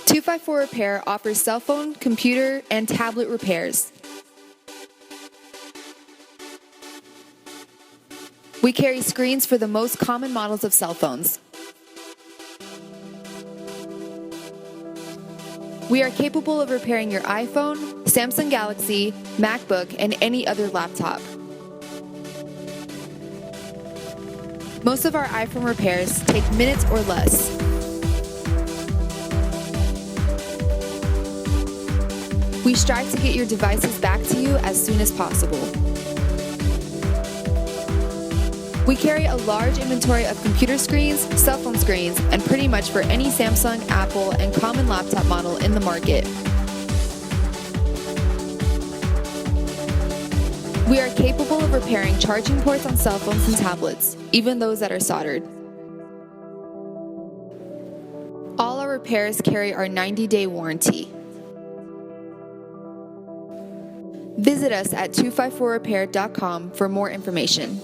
254 Repair offers cell phone, computer, and tablet repairs. We carry screens for the most common models of cell phones. We are capable of repairing your iPhone, Samsung Galaxy, MacBook, and any other laptop. Most of our iPhone repairs take minutes or less. We strive to get your devices back to you as soon as possible. We carry a large inventory of computer screens, cell phone screens, and pretty much for any Samsung, Apple, and common laptop model in the market. We are capable of repairing charging ports on cell phones and tablets, even those that are soldered. All our repairs carry our 90-day warranty. Visit us at 254repair.com for more information.